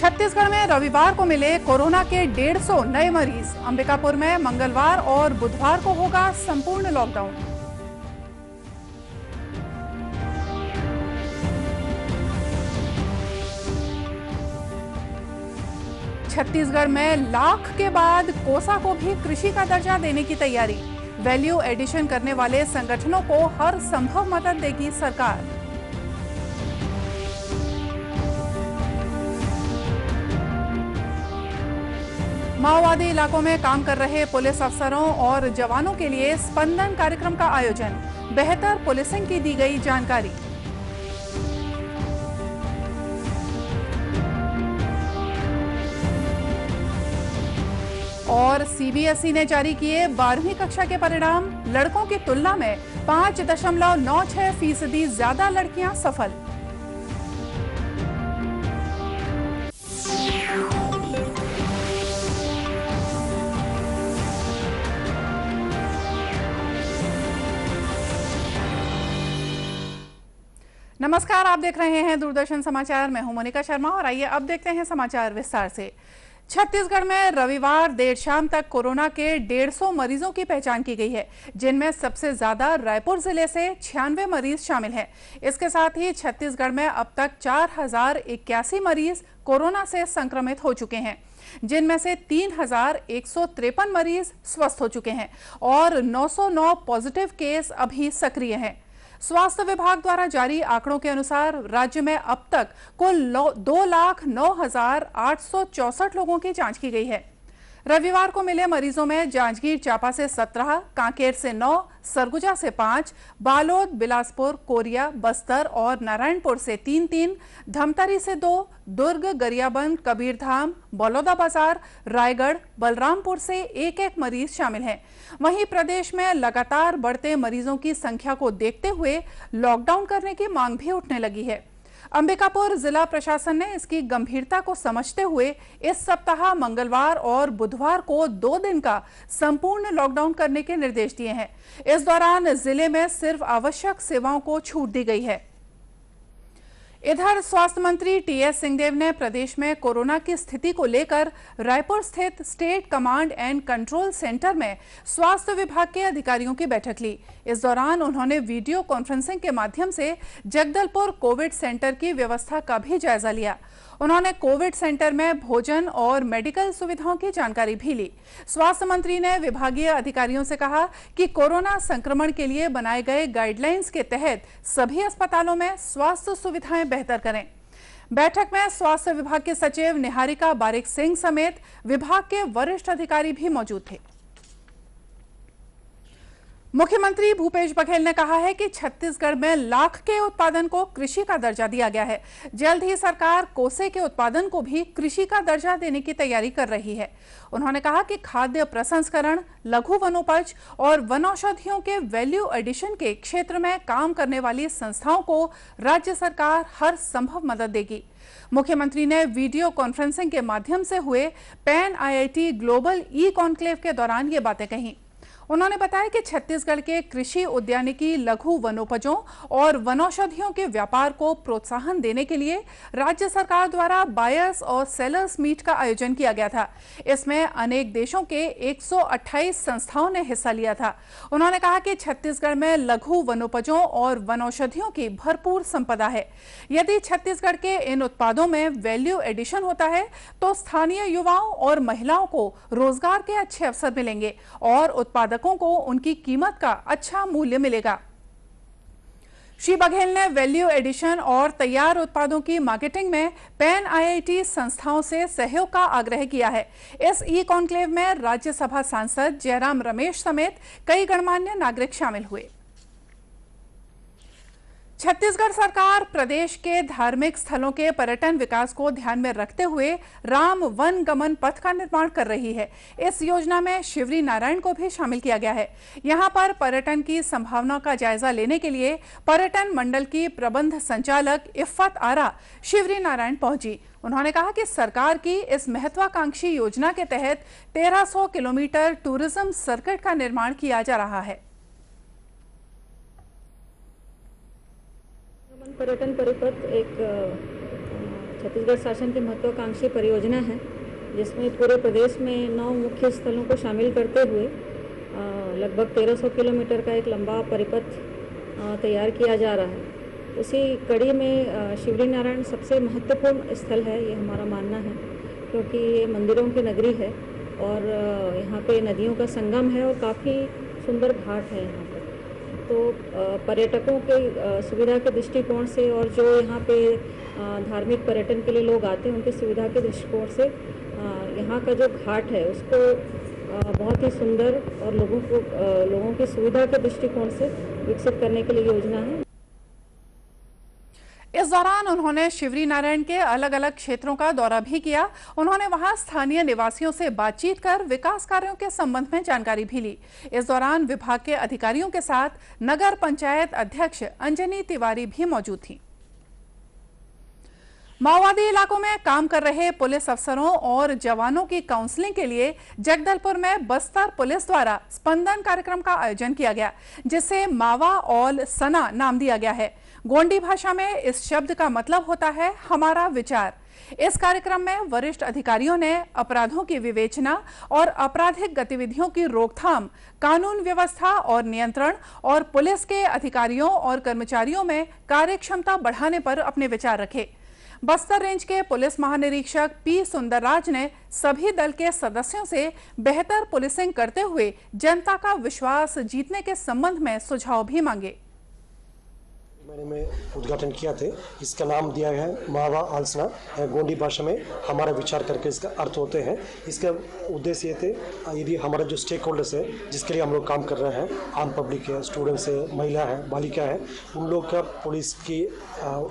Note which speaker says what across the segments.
Speaker 1: छत्तीसगढ़ में रविवार को मिले कोरोना के 150 नए मरीज। अंबिकापुर में मंगलवार और बुधवार को होगा संपूर्ण लॉकडाउन। छत्तीसगढ़ में लाख के बाद कोसा को भी कृषि का दर्जा देने की तैयारी। वैल्यू एडिशन करने वाले संगठनों को हर संभव मदद देगी सरकार। माओवादी इलाकों में काम कर रहे पुलिस अफसरों और जवानों के लिए स्पंदन कार्यक्रम का आयोजन। बेहतर पुलिसिंग की दी गई जानकारी। और सीबीएसई ने जारी किए 12वीं कक्षा के परिणाम। लड़कों की तुलना में 5.96% ज्यादा लड़कियां सफल। नमस्कार, आप देख रहे हैं दूरदर्शन समाचार। मैं हूं मोनिका शर्मा और आइए अब देखते हैं समाचार विस्तार से। छत्तीसगढ़ में रविवार देर शाम तक कोरोना के 150 मरीजों की पहचान की गई है, जिनमें सबसे ज्यादा रायपुर जिले से 96 मरीज शामिल हैं। इसके साथ ही छत्तीसगढ़ में अब तक 4081 मरीज कोरोना से संक्रमित हो चुके हैं, जिनमें से 3153 मरीज स्वस्थ हो चुके हैं और 909 पॉजिटिव केस अभी सक्रिय हैं। स्वास्थ्य विभाग द्वारा जारी आंकड़ों के अनुसार राज्य में अब तक कुल 2,09,864 लोगों की जांच की गई है। रविवार को मिले मरीजों में जांजगीर चांपा से 17, कांकेर से 9, सरगुजा से 5, बालोद, बिलासपुर, कोरिया, बस्तर और नारायणपुर से 3-3, धमतरी से 2, दुर्ग, गरियाबंद, कबीरधाम, बलौदाबाजार, रायगढ़, बलरामपुर से 1-1 मरीज शामिल हैं। वहीं प्रदेश में लगातार बढ़ते मरीजों की संख्या को देखते हुए लॉकडाउन करने की मांग भी उठने लगी है। अंबिकापुर जिला प्रशासन ने इसकी गंभीरता को समझते हुए इस सप्ताह मंगलवार और बुधवार को 2 दिन का संपूर्ण लॉकडाउन करने के निर्देश दिए हैं। इस दौरान जिले में सिर्फ आवश्यक सेवाओं को छूट दी गई है। इधर स्वास्थ्य मंत्री टीएस सिंहदेव ने प्रदेश में कोरोना की स्थिति को लेकर रायपुर स्थित state command and control centre में स्वास्थ्य विभाग के अधिकारियों की बैठक ली। इस दौरान उन्होंने वीडियो कॉन्फ्रेंसिंग के माध्यम से जगदलपुर कोविड सेंटर की व्यवस्था का भी जायजा लिया। उन्होंने कोविड सेंटर में भोजन और मेडिकल सुविधाओं की जानकारी भी ली। स्वास्थ्य मंत्री ने विभागीय अधिकारियों से कहा कि कोरोना संक्रमण के लिए बनाए गए गाइडलाइंस के तहत सभी अस्पतालों में स्वास्थ्य सुविधाएं बेहतर करें। बैठक में स्वास्थ्य विभाग के सचिव निहारिका बारिक सिंह समेत विभाग के वरिष्ठ अधिकारी भी मौजूद थे। मुख्यमंत्री भूपेश बघेल ने कहा है कि छत्तीसगढ़ में लाख के उत्पादन को कृषि का दर्जा दिया गया है। जल्द ही सरकार कोसे के उत्पादन को भी कृषि का दर्जा देने की तैयारी कर रही है। उन्होंने कहा कि खाद्य प्रसंस्करण, लघु वनोपज और वनौषधियों के वैल्यू एडिशन के क्षेत्र में काम करने वाली संस्थाओं को राज्य सरकार हर संभव मदद देगी। मुख्यमंत्री ने वीडियो कॉन्फ्रेंसिंग के माध्यम से हुए pan IIT global e conclave के दौरान ये बातें कहीं। उन्होंने बताया कि छत्तीसगढ़ के कृषि, उद्यानिकी, लघु वनोपजों और वनौषधियों के व्यापार को प्रोत्साहन देने के लिए राज्य सरकार द्वारा बायर्स और सेलर्स मीट का आयोजन किया गया था। इसमें अनेक देशों के 128 संस्थाओं ने हिस्सा लिया था। उन्होंने कहा कि छत्तीसगढ़ में लघु वनोपजों और वनौषधियों की भरपूर संपदा है। यदि छत्तीसगढ़ के इन उत्पादों में वैल्यू एडिशन होता है तो स्थानीय युवाओं और महिलाओं को रोजगार के अच्छे अवसर मिलेंगे और उत्पादकों को उनकी कीमत का अच्छा मूल्य मिलेगा। श्री बघेल ने वैल्यू एडिशन और तैयार उत्पादों की मार्केटिंग में पैन आईआईटी संस्थाओं से सहयोग का आग्रह किया है। इस ई कॉन्क्लेव में राज्यसभा सांसद जयराम रमेश समेत कई गणमान्य नागरिक शामिल हुए। छत्तीसगढ़ सरकार प्रदेश के धार्मिक स्थलों के पर्यटन विकास को ध्यान में रखते हुए राम वन गमन पथ का निर्माण कर रही है। इस योजना में शिवरी नारायण को भी शामिल किया गया है। यहां पर पर्यटन की संभावना का जायजा लेने के लिए पर्यटन मंडल की प्रबंध संचालक इफ्फत आरा शिवरी नारायण पहुंची। उन्होंने कहा कि सरकार की इस महत्वाकांक्षी योजना के तहत 1300 किलोमीटर टूरिज्म सर्किट का निर्माण किया जा रहा है।
Speaker 2: पर्यटन परिपथ एक छत्तीसगढ़ शासन की महत्वाकांक्षी परियोजना है, जिसमें पूरे प्रदेश में 9 मुख्य स्थलों को शामिल करते हुए लगभग 1300 किलोमीटर का एक लंबा परिपथ तैयार किया जा रहा है। उसी कड़ी में शिवरी नारायण सबसे महत्वपूर्ण स्थल है, ये हमारा मानना है, क्योंकि ये मंदिरों की नगरी है और यहाँ पे नदियों का संगम है और काफ़ी सुंदर घाट है यहाँ पर। तो पर्यटकों के सुविधा के दृष्टिकोण से और जो यहाँ पे धार्मिक पर्यटन के लिए लोग आते हैं उनकी सुविधा के दृष्टिकोण से यहाँ का जो घाट है उसको बहुत ही सुंदर और लोगों की सुविधा के दृष्टिकोण से विकसित करने के लिए योजना है।
Speaker 1: इस दौरान उन्होंने शिवरी नारायण के अलग अलग क्षेत्रों का दौरा भी किया। उन्होंने वहां स्थानीय निवासियों से बातचीत कर विकास कार्यों के संबंध में जानकारी भी ली। इस दौरान विभाग के अधिकारियों के साथ नगर पंचायत अध्यक्ष अंजनी तिवारी भी मौजूद थी। माओवादी इलाकों में काम कर रहे पुलिस अफसरों और जवानों की काउंसलिंग के लिए जगदलपुर में बस्तर पुलिस द्वारा स्पंदन कार्यक्रम का आयोजन किया गया, जिसे मावा ऑल सना नाम दिया गया है। गोंडी भाषा में इस शब्द का मतलब होता है हमारा विचार। इस कार्यक्रम में वरिष्ठ अधिकारियों ने अपराधों की विवेचना और आपराधिक गतिविधियों की रोकथाम, कानून व्यवस्था और नियंत्रण और पुलिस के अधिकारियों और कर्मचारियों में कार्यक्षमता बढ़ाने पर अपने विचार रखे। बस्तर रेंज के पुलिस महानिरीक्षक पी सुंदरराज ने सभी दल के सदस्यों से बेहतर पुलिसिंग करते हुए जनता का विश्वास जीतने के संबंध में सुझाव भी मांगे।
Speaker 3: मैंने में उद्घाटन किया थे। इसका नाम दिया है मावा आलसना, गोंडी भाषा में हमारा विचार करके इसका अर्थ होते हैं। इसका उद्देश्य ये थे, यदि हमारा जो स्टेक होल्डर्स है जिसके लिए हम लोग काम कर रहे हैं, आम पब्लिक है, स्टूडेंट्स है, महिला है, बालिका है, उन लोग का पुलिस की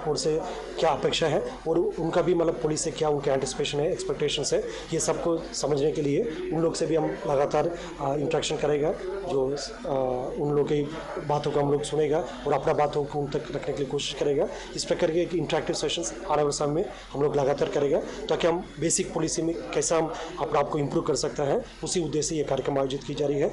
Speaker 3: ओर से क्या अपेक्षा है और उनका भी मतलब पुलिस से क्या उनके एंटिसिपेशन है, एक्सपेक्टेशंस है, ये सबको समझने के लिए उन लोग से भी हम लगातार इंटरेक्शन करेगा। जो उन लोग की बातों को हम लोग सुनेगा और अपना बातों को उन तक रखने के लिए कोशिश करेगा। इस प्रकार के इंटरेक्टिव सेशंस आने वाले समय में हम लोग लगातार करेगा, ताकि हम बेसिक पुलिसिंग में कैसा हम अपने आप को इम्प्रूव कर सकते हैं, उसी उद्देश्य से ये कार्यक्रम आयोजित की जा रही है।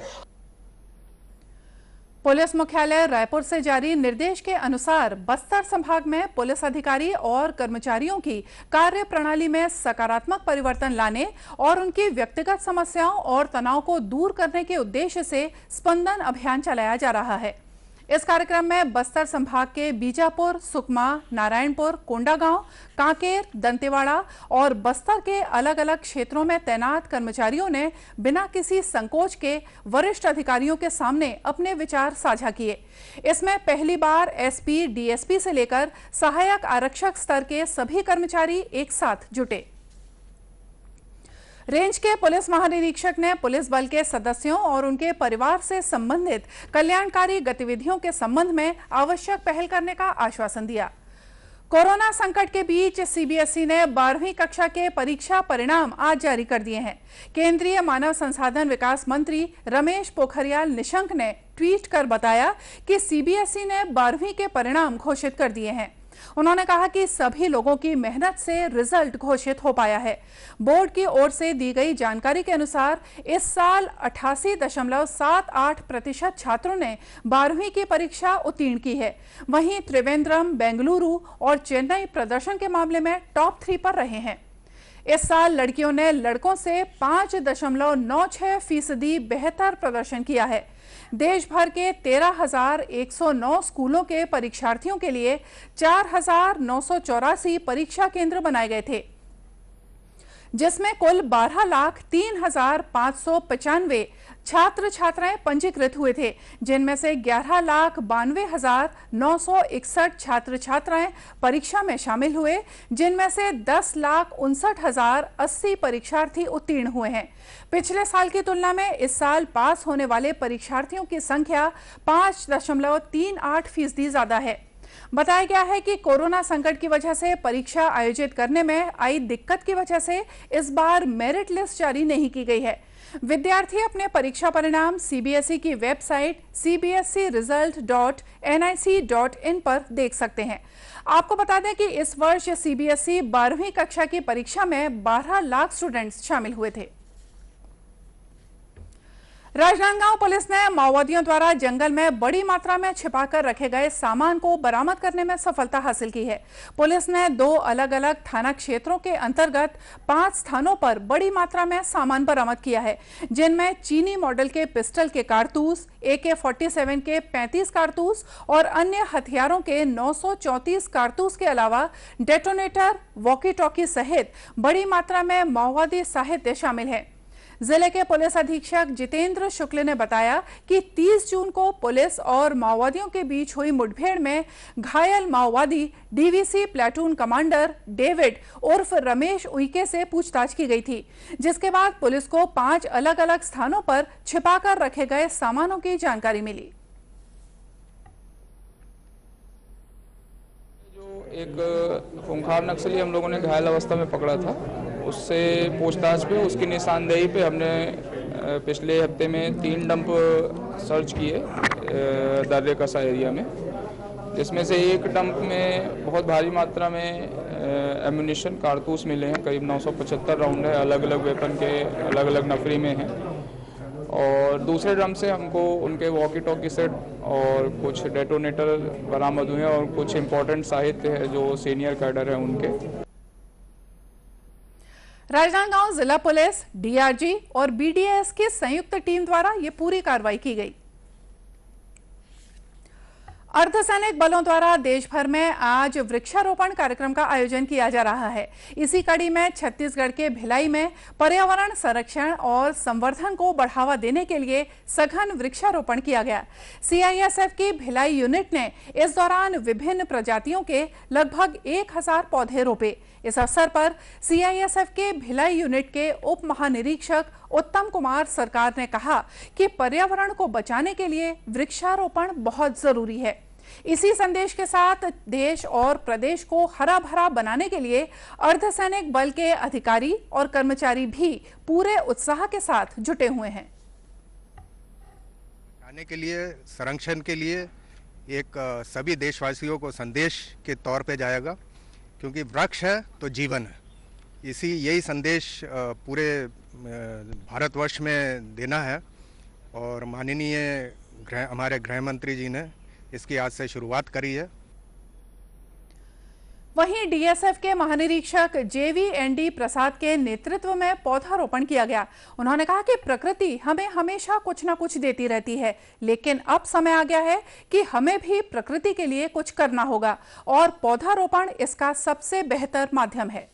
Speaker 1: पुलिस मुख्यालय रायपुर से जारी निर्देश के अनुसार बस्तर संभाग में पुलिस अधिकारी और कर्मचारियों की कार्य प्रणाली में सकारात्मक परिवर्तन लाने और उनकी व्यक्तिगत समस्याओं और तनाव को दूर करने के उद्देश्य से स्पंदन अभियान चलाया जा रहा है। इस कार्यक्रम में बस्तर संभाग के बीजापुर, सुकमा, नारायणपुर, कोंडागांव, कांकेर, दंतेवाड़ा और बस्तर के अलग अलग क्षेत्रों में तैनात कर्मचारियों ने बिना किसी संकोच के वरिष्ठ अधिकारियों के सामने अपने विचार साझा किए। इसमें पहली बार एसपी, डीएसपी से लेकर सहायक आरक्षक स्तर के सभी कर्मचारी एक साथ जुटे। रेंज के पुलिस महानिरीक्षक ने पुलिस बल के सदस्यों और उनके परिवार से संबंधित कल्याणकारी गतिविधियों के संबंध में आवश्यक पहल करने का आश्वासन दिया। कोरोना संकट के बीच सीबीएसई ने 12वीं कक्षा के परीक्षा परिणाम आज जारी कर दिए हैं। केंद्रीय मानव संसाधन विकास मंत्री रमेश पोखरियाल निशंक ने ट्वीट कर बताया कि सीबीएसई ने 12वीं के परिणाम घोषित कर दिए हैं। उन्होंने कहा कि सभी लोगों की मेहनत से रिजल्ट घोषित हो पाया है। बोर्ड की ओर से दी गई जानकारी के अनुसार इस साल 88.78% छात्रों ने 12वीं की परीक्षा उत्तीर्ण की है। वहीं त्रिवेंद्रम, बेंगलुरु और चेन्नई प्रदर्शन के मामले में टॉप 3 पर रहे हैं। इस साल लड़कियों ने लड़कों से 5.96% बेहतर प्रदर्शन किया है। देश भर के 13,109 स्कूलों के परीक्षार्थियों के लिए 4,984 परीक्षा केंद्र बनाए गए थे, जिसमें कुल 12,03,595 छात्र छात्राएं पंजीकृत हुए थे, जिनमें से 11,92,961 छात्र छात्राएं परीक्षा में शामिल हुए, जिनमें से 10,59,080 परीक्षार्थी उत्तीर्ण हुए हैं। पिछले साल की तुलना में इस साल पास होने वाले परीक्षार्थियों की संख्या 5.38% ज्यादा है। बताया गया है कि कोरोना संकट की वजह से परीक्षा आयोजित करने में आई दिक्कत की वजह से इस बार मेरिट लिस्ट जारी नहीं की गई है। विद्यार्थी अपने परीक्षा परिणाम सीबीएसई की वेबसाइट cbseresult.nic.in पर देख सकते हैं। आपको बता दें कि इस वर्ष सीबीएसई 12वीं कक्षा की परीक्षा में 12 लाख स्टूडेंट्स शामिल हुए थे। राजनांदगांव पुलिस ने माओवादियों द्वारा जंगल में बड़ी मात्रा में छिपाकर रखे गए सामान को बरामद करने में सफलता हासिल की है। पुलिस ने 2 अलग-अलग थाना क्षेत्रों के अंतर्गत 5 स्थानों पर बड़ी मात्रा में सामान बरामद किया है, जिनमें चीनी मॉडल के पिस्टल के कारतूस, AK-47 के 35 कारतूस और अन्य हथियारों के 934 कारतूस के अलावा डेटोनेटर, वॉकी टॉकी सहित बड़ी मात्रा में माओवादी साहित्य शामिल है। जिले के पुलिस अधीक्षक जितेंद्र शुक्ल ने बताया कि 30 जून को पुलिस और माओवादियों के बीच हुई मुठभेड़ में घायल माओवादी DVC प्लेटून कमांडर डेविड उर्फ रमेश उइके से पूछताछ की गई थी, जिसके बाद पुलिस को 5 अलग-अलग स्थानों पर छिपाकर रखे गए सामानों की जानकारी मिली।
Speaker 4: जो एक खूंखार नक्सली हम लोगों ने घायल अवस्था में पकड़ा था, उससे पूछताछ पे उसकी निशानदेही पे हमने पिछले हफ्ते में 3 डंप सर्च किए दर्रे कसा एरिया में, जिसमें से एक डंप में बहुत भारी मात्रा में एम्यूनिशन कारतूस मिले हैं। करीब 975 राउंड है, अलग अलग वेपन के अलग अलग नफरी में हैं। और दूसरे ड्रम से हमको उनके वॉकी टॉकी सेट और कुछ डेटोनेटर बरामद हुए और कुछ इम्पोर्टेंट साहित्य है जो सीनियर कैडर है उनके।
Speaker 1: राजनांदगांव जिला पुलिस, DRG और BDAS की संयुक्त टीम द्वारा ये पूरी कार्रवाई की गई। अर्धसैनिक बलों द्वारा देश भर में आज वृक्षारोपण कार्यक्रम का आयोजन किया जा रहा है। इसी कड़ी में छत्तीसगढ़ के भिलाई में पर्यावरण संरक्षण और संवर्धन को बढ़ावा देने के लिए सघन वृक्षारोपण किया गया। CISF की भिलाई यूनिट ने इस दौरान विभिन्न प्रजातियों के लगभग 1000 पौधे रोपे। इस अवसर पर CISF के भिलाई यूनिट के उप महानिरीक्षक उत्तम कुमार सरकार ने कहा कि पर्यावरण को बचाने के लिए वृक्षारोपण बहुत जरूरी है। इसी संदेश के साथ देश और प्रदेश को हरा भरा बनाने के लिए अर्धसैनिक बल के अधिकारी और कर्मचारी भी पूरे उत्साह के साथ जुटे हुए हैं।
Speaker 5: बचाने के लिए, संरक्षण के लिए एक सभी देशवासियों को संदेश के तौर पे जाएगा, क्योंकि वृक्ष है तो जीवन है। यही संदेश पूरे भारतवर्ष में देना है और माननीय हमारे गृह मंत्री जी ने इसकी आज से शुरुआत करी है।
Speaker 1: वहीं DSF के महानिरीक्षक JVND प्रसाद के नेतृत्व में पौधारोपण किया गया। उन्होंने कहा कि प्रकृति हमें हमेशा कुछ न कुछ देती रहती है, लेकिन अब समय आ गया है कि हमें भी प्रकृति के लिए कुछ करना होगा और पौधारोपण इसका सबसे बेहतर माध्यम है।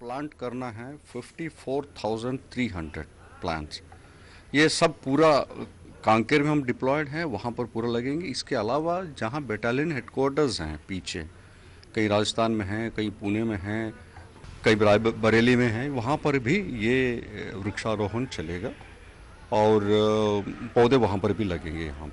Speaker 6: प्लांट करना है 54,300 प्लांट्स। ये सब पूरा कांकेर में हम डिप्लॉयड हैं, वहाँ पर पूरा लगेंगे। इसके अलावा जहाँ बटालियन हेडक्वार्टर्स हैं पीछे, कई राजस्थान में हैं, कई पुणे में हैं, कई बरेली में हैं, वहाँ पर भी ये वृक्षारोपण चलेगा और पौधे वहाँ पर भी लगेंगे। यहाँ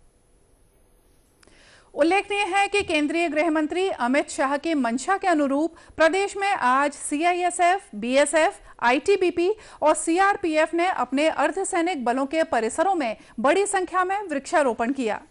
Speaker 1: उल्लेखनीय है कि केंद्रीय गृह मंत्री अमित शाह की मंशा के अनुरूप प्रदेश में आज CISF, BSF, ITBP और CRPF ने अपने अर्धसैनिक बलों के परिसरों में बड़ी संख्या में वृक्षारोपण किया।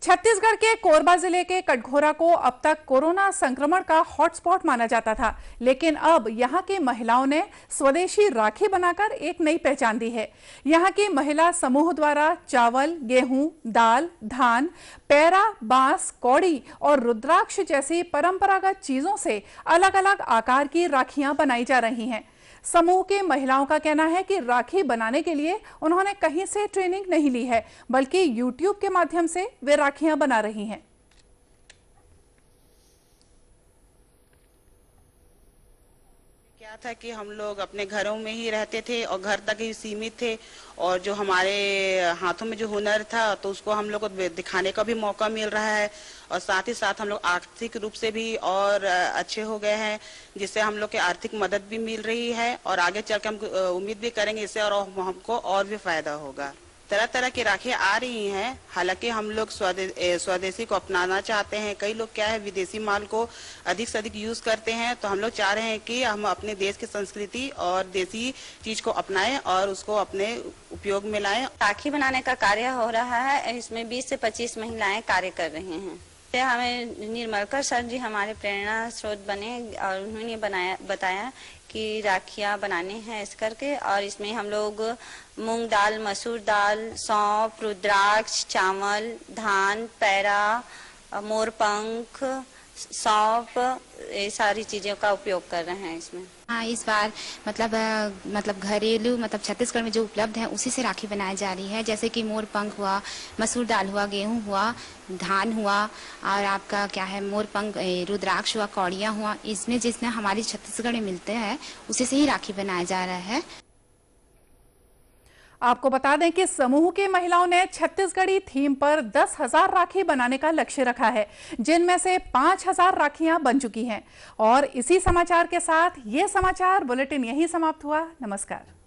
Speaker 1: छत्तीसगढ़ के कोरबा जिले के कटघोरा को अब तक कोरोना संक्रमण का हॉटस्पॉट माना जाता था, लेकिन अब यहां की महिलाओं ने स्वदेशी राखी बनाकर एक नई पहचान दी है। यहां की महिला समूह द्वारा चावल, गेहूं, दाल, धान, पैरा, बांस, कौड़ी और रुद्राक्ष जैसी परंपरागत चीजों से अलग अलग आकार की राखियां बनाई जा रही हैं। समूह की महिलाओं का कहना है कि राखी बनाने के लिए उन्होंने कहीं से ट्रेनिंग नहीं ली है, बल्कि YouTube के माध्यम से वे राखियां बना रही हैं।
Speaker 7: क्या था कि हम लोग अपने घरों में ही रहते थे और घर तक ही सीमित थे, और जो हमारे हाथों में जो हुनर था तो उसको हम लोग को दिखाने का भी मौका मिल रहा है, और साथ ही साथ हम लोग आर्थिक रूप से भी और अच्छे हो गए हैं, जिससे हम लोग के आर्थिक मदद भी मिल रही है और आगे चल के हम उम्मीद भी करेंगे इससे और हमको और भी फायदा होगा। तरह तरह की राखियां आ रही हैं, हालांकि हम लोग स्वदेशी को अपनाना चाहते हैं। कई लोग क्या है विदेशी माल को अधिक से अधिक यूज करते हैं, तो हम लोग चाह रहे हैं कि हम अपने देश की संस्कृति और देसी चीज को अपनाएं और उसको अपने उपयोग में लाएं।
Speaker 8: राखी बनाने का कार्य हो रहा है, इसमें 20 से 25 महिलाएं कार्य कर रही हैं। हमें निर्मलकर सर जी हमारे प्रेरणा स्रोत बने और उन्होंने बताया कि राखियाँ बनाने हैं इस करके, और इसमें हम लोग मूंग दाल, मसूर दाल, सौंफ, रुद्राक्ष, चावल, धान, पैरा, मोरपंख, सौंफ, ये सारी चीज़ों का उपयोग कर रहे हैं इसमें।
Speaker 9: हाँ, इस बार मतलब घरेलू छत्तीसगढ़ में जो उपलब्ध है उसी से राखी बनाई जा रही है, जैसे कि मोरपंख हुआ, मसूर दाल हुआ, गेहूं हुआ, धान हुआ, और आपका क्या है मोरपंख, रुद्राक्ष हुआ, कौड़ियाँ हुआ, इसमें जिसने हमारी छत्तीसगढ़ में मिलते हैं उसी से ही राखी बनाया जा रहा है।
Speaker 1: आपको बता दें कि समूह की महिलाओं ने छत्तीसगढ़ी थीम पर 10,000 राखी बनाने का लक्ष्य रखा है, जिनमें से 5,000 राखियां बन चुकी हैं। और इसी समाचार के साथ ये समाचार बुलेटिन यहीं समाप्त हुआ। नमस्कार।